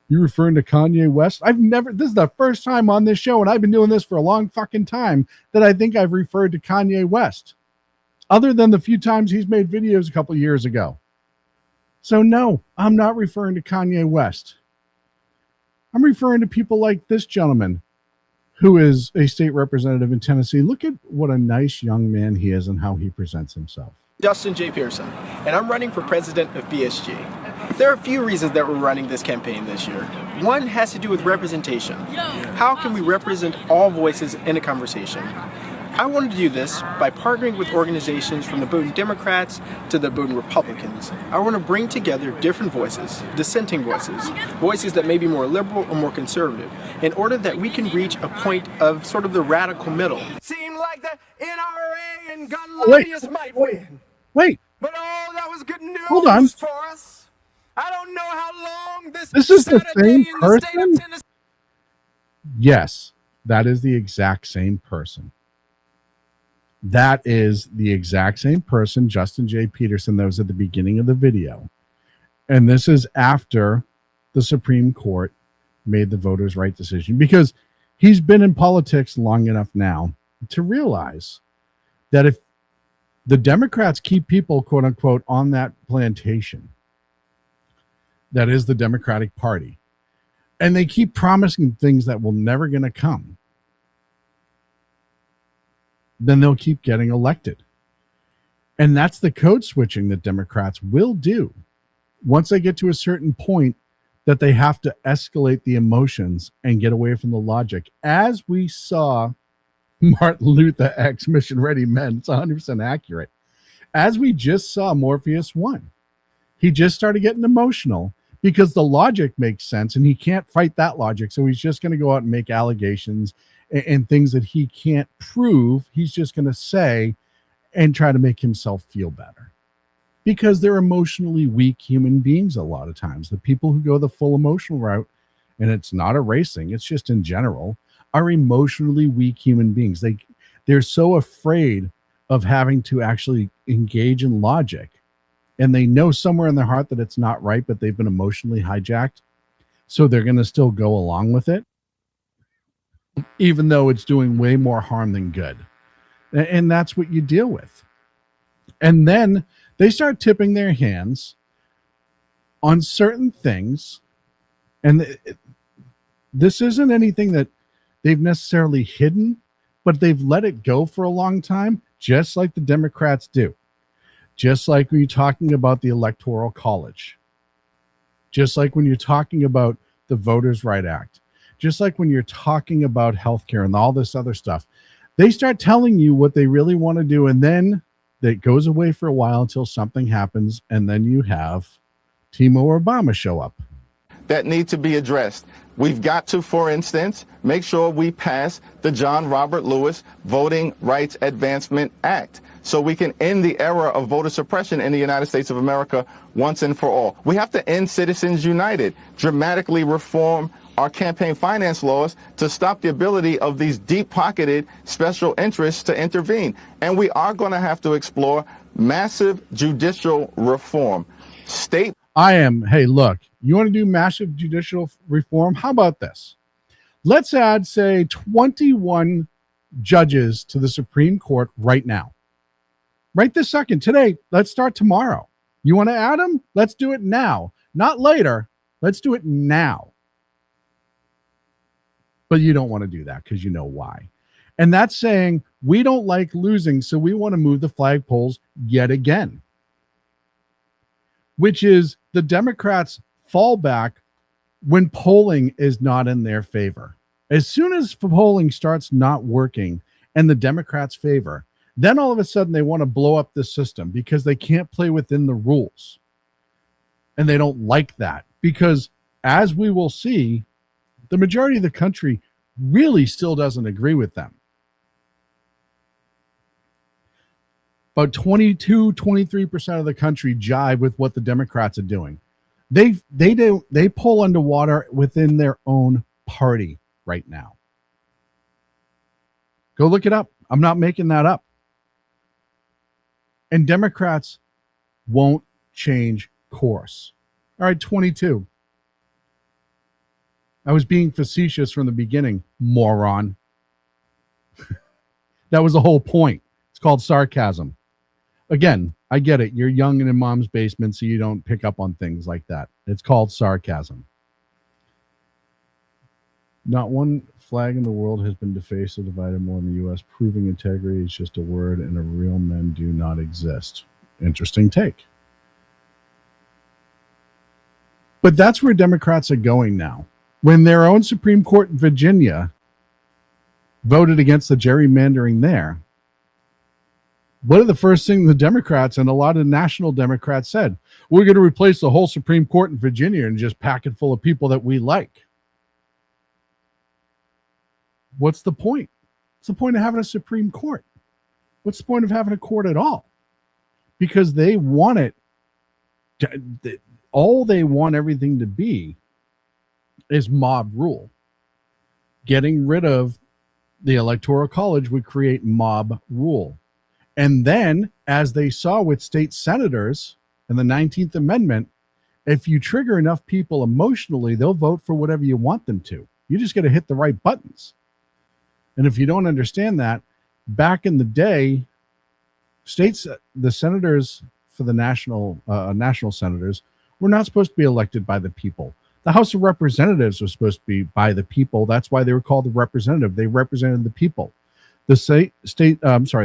You referring to Kanye West? This is the first time on this show, and I've been doing this for a long fucking time, that I think I've referred to Kanye West, other than the few times he's made videos a couple of years ago. So no, I'm not referring to Kanye West. I'm referring to people like this gentleman who is a state representative in Tennessee. Look at what a nice young man he is and how he presents himself. Justin J. Pearson, and I'm running for president of BSG. There are a few reasons that we're running this campaign this year. One has to do with representation. How can we represent all voices in a conversation? I wanted to do this by partnering with organizations from the Bowdoin Democrats to the Bowdoin Republicans. I want to bring together different voices, dissenting voices, voices that may be more liberal or more conservative, in order that we can reach a point of sort of the radical middle. Seemed like the NRA and gun lobbyists might win. Wait. But oh, that was good news Hold on. for us. I don't know how long this is the same person? Yes, that is the exact same person. That is the exact same person, Justin J. Peterson, that was at the beginning of the video. And this is after the Supreme Court made the voters' right decision, because he's been in politics long enough now to realize that if the Democrats keep people, quote unquote, on that plantation, that is the Democratic Party, and they keep promising things that will never going to come, then they'll keep getting elected. And that's the code switching that Democrats will do once they get to a certain point, that they have to escalate the emotions and get away from the logic. As we saw Martin Luther X Mission Ready Men, it's 100% accurate. As we just saw Morpheus 1, he just started getting emotional because the logic makes sense and he can't fight that logic. So he's just going to go out and make allegations and things that he can't prove. He's just going to say and try to make himself feel better, because they're emotionally weak human beings a lot of times. The people who go the full emotional route, and it's not a race thing, it's just in general, are emotionally weak human beings. They're so afraid of having to actually engage in logic, and they know somewhere in their heart that it's not right, but they've been emotionally hijacked. So they're going to still go along with it, even though it's doing way more harm than good. And that's what you deal with. And then they start tipping their hands on certain things. And this isn't anything that they've necessarily hidden, but they've let it go for a long time, just like the Democrats do. Just like when you're talking about the Electoral College. Just like when you're talking about the Voters' Right Act. Just like when you're talking about healthcare and all this other stuff, they start telling you what they really want to do, and then that goes away for a while until something happens, and then you have Timo Obama show up. That need to be addressed. We've got to, for instance, make sure we pass the John Robert Lewis Voting Rights Advancement Act so we can end the era of voter suppression in the United States of America once and for all. We have to end Citizens United, dramatically reform our campaign finance laws to stop the ability of these deep-pocketed special interests to intervene. And we are going to have to explore massive judicial reform. I am, hey, look, you want to do massive judicial reform? How about this? Let's add, say, 21 judges to the Supreme Court right now. Right this second, today. Let's start tomorrow. You want to add them? Let's do it now. Not later. Let's do it now. But you don't want to do that because you know why. And that's saying we don't like losing, so we want to move the flagpoles yet again, which is the Democrats' fallback when polling is not in their favor. As soon as polling starts not working in the Democrats' favor, then all of a sudden they want to blow up the system because they can't play within the rules. And they don't like that because, as we will see, the majority of the country really still doesn't agree with them. About 22, 23% of the country jive with what the Democrats are doing. They pull underwater within their own party right now. Go look it up. I'm not making that up. And Democrats won't change course. All right, 22. I was being facetious from the beginning, moron. That was the whole point. It's called sarcasm. Again, I get it. You're young and in mom's basement, so you don't pick up on things like that. It's called sarcasm. Not one flag in the world has been defaced or divided more in the U.S. Proving integrity is just a word, and real men do not exist. Interesting take. But that's where Democrats are going now. When their own Supreme Court in Virginia voted against the gerrymandering there, what are the first things the Democrats and a lot of national Democrats said? We're going to replace the whole Supreme Court in Virginia and just pack it full of people that we like. What's the point? What's the point of having a Supreme Court? What's the point of having a court at all? Because they want it. All they want everything to be is mob rule. Getting rid of the Electoral College would create mob rule. And then, as they saw with state senators in the 19th Amendment, if you trigger enough people emotionally, they'll vote for whatever you want them to. You just got to hit the right buttons. And if you don't understand that, back in the day, the senators for the national senators were not supposed to be elected by the people. The House of Representatives was supposed to be by the people. That's why they were called the representative. They represented the people. The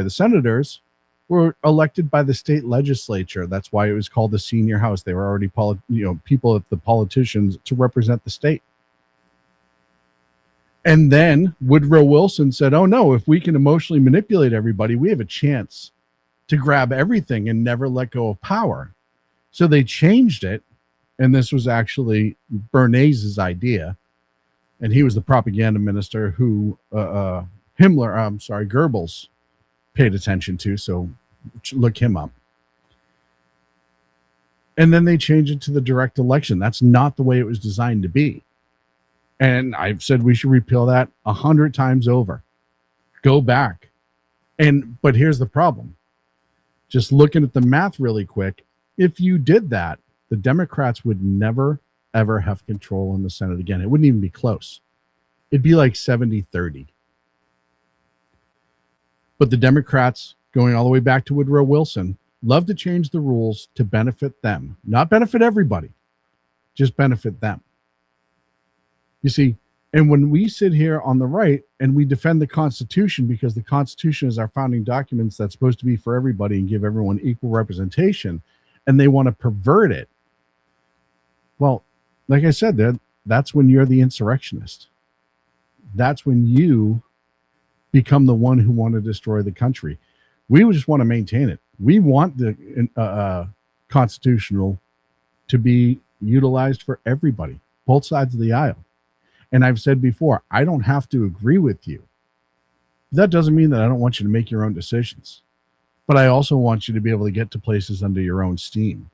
senators were elected by the state legislature. That's why it was called the senior house. They were already people of the politicians to represent the state. And then Woodrow Wilson said, oh no, if we can emotionally manipulate everybody, we have a chance to grab everything and never let go of power. So they changed it. And this was actually Bernays' idea. And he was the propaganda minister who Goebbels paid attention to. So look him up. And then they changed it to the direct election. That's not the way it was designed to be. And I've said we should repeal that 100 times over. Go back. But here's the problem. Just looking at the math really quick, if you did that, the Democrats would never, ever have control in the Senate again. It wouldn't even be close. It'd be like 70-30. But the Democrats, going all the way back to Woodrow Wilson, love to change the rules to benefit them. Not benefit everybody, just benefit them. You see, and when we sit here on the right and we defend the Constitution because the Constitution is our founding documents that's supposed to be for everybody and give everyone equal representation, and they want to pervert it, well, like I said, that's when you're the insurrectionist. That's when you become the one who want to destroy the country. We just want to maintain it. We want the constitutional to be utilized for everybody, both sides of the aisle. And I've said before, I don't have to agree with you. That doesn't mean that I don't want you to make your own decisions. But I also want you to be able to get to places under your own steam.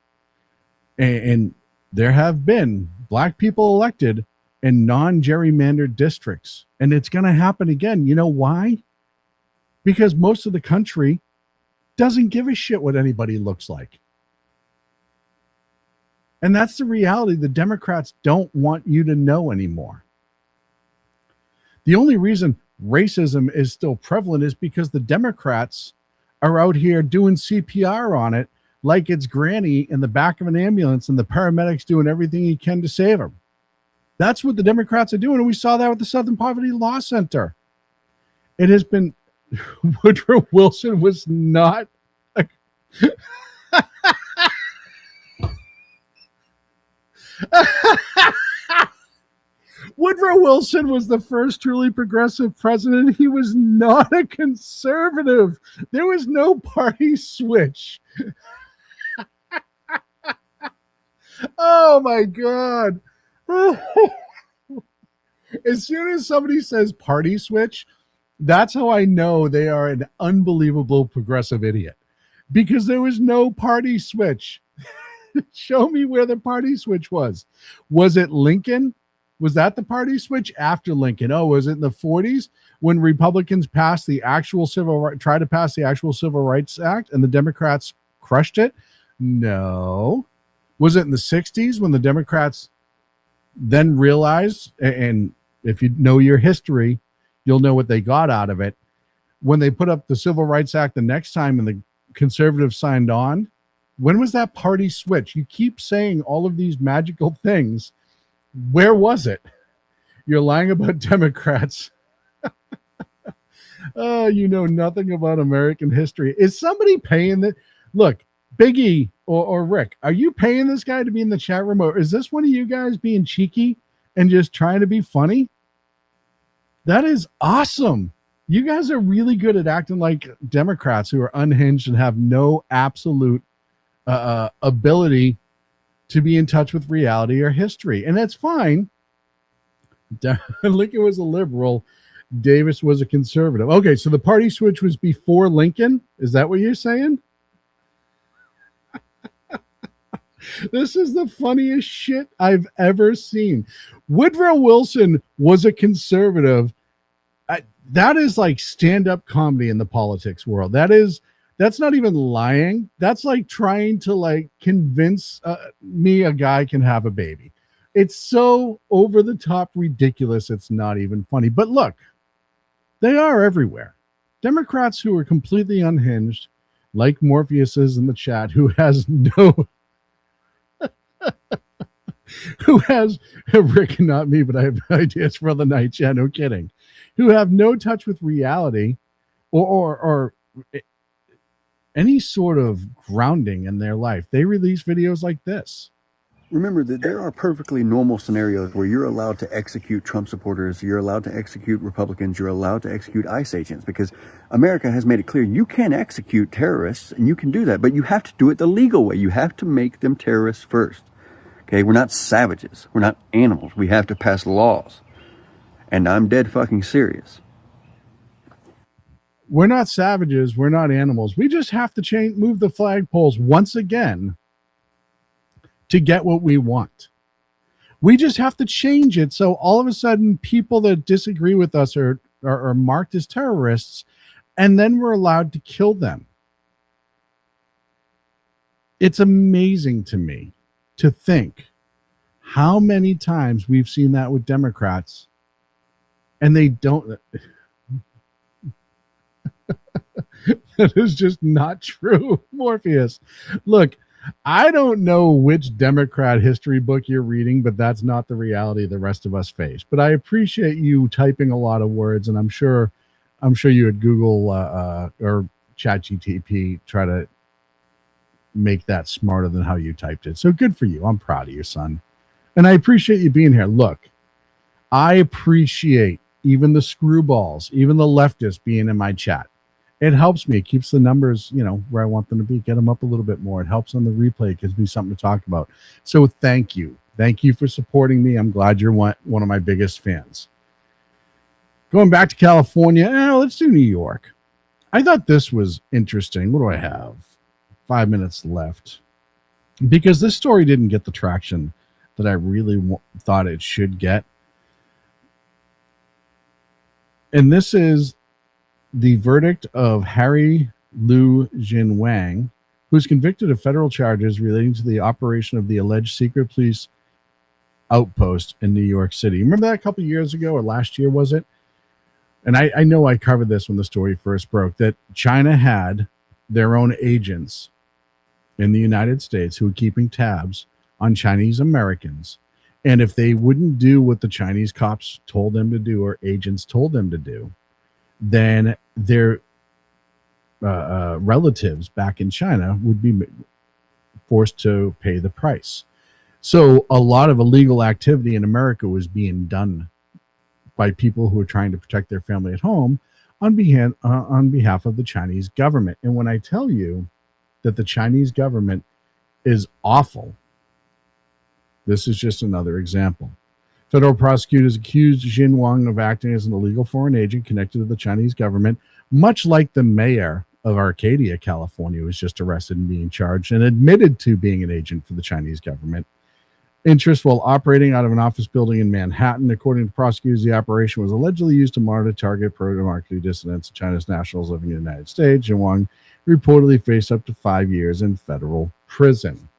And there have been black people elected in non-gerrymandered districts. And it's going to happen again. You know why? Because most of the country doesn't give a shit what anybody looks like. And that's the reality the Democrats don't want you to know anymore. The only reason racism is still prevalent is because the Democrats are out here doing CPR on it like it's Granny in the back of an ambulance and the paramedics doing everything he can to save him. That's what the Democrats are doing, and we saw that with the Southern Poverty Law Center. It has been Woodrow Wilson was not a, Woodrow Wilson was the first truly progressive president. He was not a conservative. There was no party switch. Oh my God. As soon as somebody says party switch, that's how I know they are an unbelievable progressive idiot, because there was no party switch. Show me where the party switch was. Was it Lincoln? Was that the party switch after Lincoln? Oh, was it in the 40s when Republicans passed the actual tried to pass the actual Civil Rights Act and the Democrats crushed it? No. Was it in the 60s when the Democrats then realized, and if you know your history, you'll know what they got out of it, when they put up the Civil Rights Act the next time and the conservatives signed on? When was that party switch? You keep saying all of these magical things. Where was it? You're lying about Democrats. Oh, you know nothing about American history. Is somebody paying that? Look, Biggie or Rick, are you paying this guy to be in the chat room, or is this one of you guys being cheeky and just trying to be funny? That is awesome. You guys are really good at acting like Democrats who are unhinged and have no absolute ability to be in touch with reality or history. And that's fine. Lincoln was a liberal. Davis was a conservative. Okay, so the party switch was before Lincoln? Is that what you're saying? This is the funniest shit I've ever seen. Woodrow Wilson was a conservative. That is like stand-up comedy in the politics world. That's not even lying. That's like trying to like convince me a guy can have a baby. It's so over the top ridiculous. It's not even funny. But look, they are everywhere. Democrats who are completely unhinged, like Morpheus is in the chat, who has no, who has, Rick, not me, but I have ideas for the night. Yeah, no kidding. Who have no touch with reality or any sort of grounding in their life. They release videos like this. Remember that there are perfectly normal scenarios where you're allowed to execute Trump supporters, you're allowed to execute Republicans, you're allowed to execute ICE agents, because America has made it clear you can execute terrorists, and you can do that, but you have to do it the legal way. You have to make them terrorists first. Okay, we're not savages. We're not animals. We have to pass laws. And I'm dead fucking serious. We're not savages. We're not animals. We just have to move the flagpoles once again to get what we want. We just have to change it so all of a sudden people that disagree with us are marked as terrorists, and then we're allowed to kill them. It's amazing to me to think how many times we've seen that with Democrats, and they don't. That is just not true, Morpheus. Look, I don't know which Democrat history book you're reading, but that's not the reality the rest of us face. But I appreciate you typing a lot of words, and I'm sure you at Google or ChatGPT try to make that smarter than how you typed it. So good for you. I'm proud of you, son. And I appreciate you being here. Look, I appreciate even the screwballs, even the leftists being in my chat. It helps me. It keeps the numbers, where I want them to be. Get them up a little bit more. It helps on the replay. It gives me something to talk about. So thank you. Thank you for supporting me. I'm glad you're one of my biggest fans. Going back to California, let's do New York. I thought this was interesting. What do I have? 5 minutes left. Because this story didn't get the traction that I really thought it should get. And this is the verdict of Harry Lu Jin Wang, who's convicted of federal charges relating to the operation of the alleged secret police outpost in New York City. Remember that a couple of years ago, or last year, was it? And I know I covered this when the story first broke, that China had their own agents in the United States who were keeping tabs on Chinese Americans. And if they wouldn't do what the Chinese cops told them to do or agents told them to do, then their relatives back in China would be forced to pay the price. So a lot of illegal activity in America was being done by people who were trying to protect their family at home on behalf of the Chinese government. And when I tell you that the Chinese government is awful, this is just another example. Federal prosecutors accused Xin Wang of acting as an illegal foreign agent connected to the Chinese government, much like the mayor of Arcadia, California, was just arrested and being charged and admitted to being an agent for the Chinese government. Interest while operating out of an office building in Manhattan. According to prosecutors, the operation was allegedly used to monitor, target, program marketing dissidents of China's nationals living in the United States. Xin Wang reportedly faced up to 5 years in federal prison.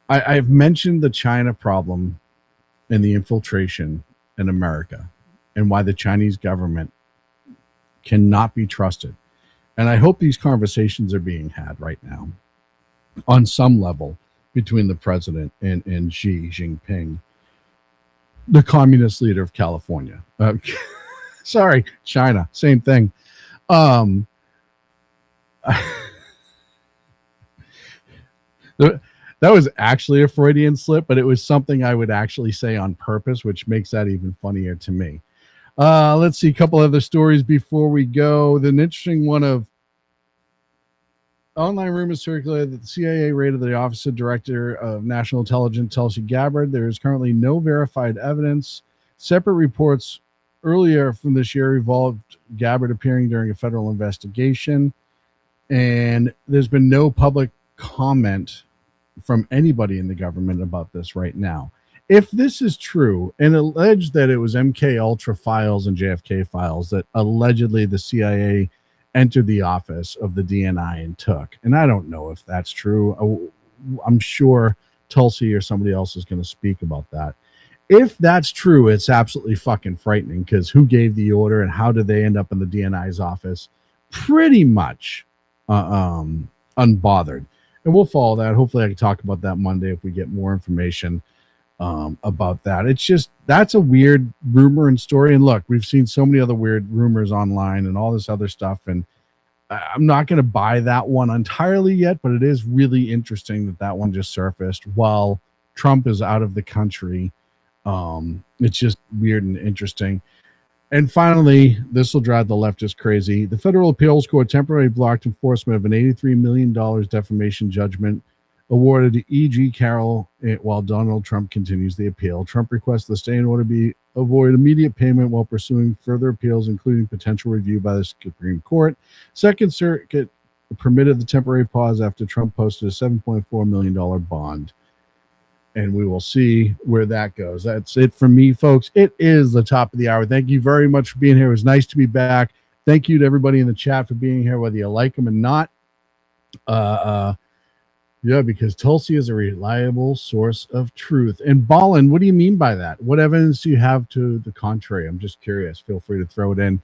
I've mentioned the China problem and the infiltration in America and why the Chinese government cannot be trusted. And I hope these conversations are being had right now on some level between the president and Xi Jinping, the communist leader of California. Sorry, China, same thing. That was actually a Freudian slip, but it was something I would actually say on purpose, which makes that even funnier to me. Let's see a couple other stories before we go. The interesting one of online rumors circulated that the CIA raided the Office of Director of National Intelligence, Tulsi Gabbard. There is currently no verified evidence. Separate reports earlier from this year involved Gabbard appearing during a federal investigation, and there's been no public comment from anybody in the government about this right now. If this is true, and alleged that it was MK Ultra files and JFK files that allegedly the CIA entered the office of the DNI and took, and I don't know if that's true. I'm sure Tulsi or somebody else is going to speak about that. If that's true, it's absolutely fucking frightening, because who gave the order and how did they end up in the DNI's office? Pretty much unbothered. And we'll follow that. Hopefully I can talk about that Monday if we get more information about that. It's just, that's a weird rumor and story. And look, we've seen so many other weird rumors online and all this other stuff. And I'm not going to buy that one entirely yet, but it is really interesting that that one just surfaced while Trump is out of the country. It's just weird and interesting. And finally, this will drive the leftists crazy. The Federal Appeals Court temporarily blocked enforcement of an $83 million defamation judgment awarded to E.G. Carroll while Donald Trump continues the appeal. Trump requests the stay in order be avoid immediate payment while pursuing further appeals, including potential review by the Supreme Court. Second Circuit permitted the temporary pause after Trump posted a $7.4 million bond. And we will see where that goes. That's it from me, folks. It is the top of the hour. Thank you very much for being here. It was nice to be back. Thank you to everybody in the chat for being here, whether you like them or not. Yeah, because Tulsi is a reliable source of truth. And Ballin, what do you mean by that? What evidence do you have to the contrary? I'm just curious. Feel free to throw it in.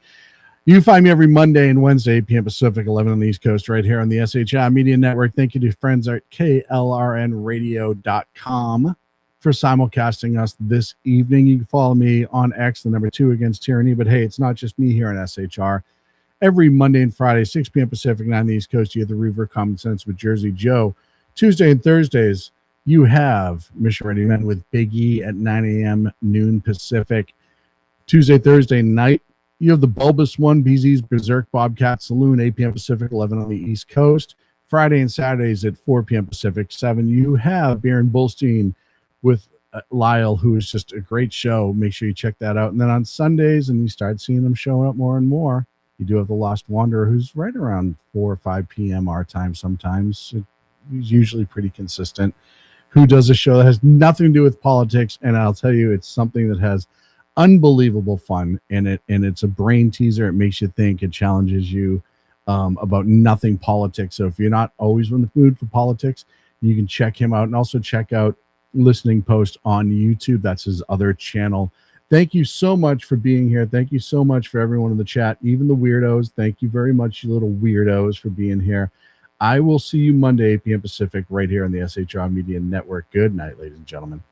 You can find me every Monday and Wednesday, 8 p.m. Pacific, 11 on the East Coast, right here on the SHI Media Network. Thank you to friends at KLRNradio.com for simulcasting us this evening. You can follow me on X, the number 2 Against Tyranny. But hey, it's not just me here on SHR. Every Monday and Friday, 6 p.m. Pacific, 9 on the East Coast, you have the Reaver Common Sense with Jersey Joe. Tuesday and Thursdays, you have Mission Ready Men with Big E at 9 a.m., noon Pacific. Tuesday, Thursday night, you have the bulbous one, BZ's Berserk Bobcat Saloon, 8 p.m. Pacific, 11 on the East Coast. Friday and Saturdays at 4 p.m. Pacific, 7. You have Baron Bullstein with Lyle, who is just a great show. Make sure you check that out. And then on Sundays, and you start seeing them showing up more and more, you do have the Lost Wanderer, who's right around 4 or 5 p.m. our time sometimes. He's usually pretty consistent, who does a show that has nothing to do with politics. And I'll tell you, it's something that has unbelievable fun in it, and it's a brain teaser. It makes you think, it challenges you. about nothing politics. So if you're not always in the mood for politics, you can check him out, and also check out Listening Post on YouTube. That's his other channel. Thank you so much for being here. Thank you so much for everyone in the chat, even the weirdos. Thank you very much, you little weirdos, for being here. I will see you Monday, 8 p.m. Pacific, right here on the SHR Media Network. Good night, ladies and gentlemen.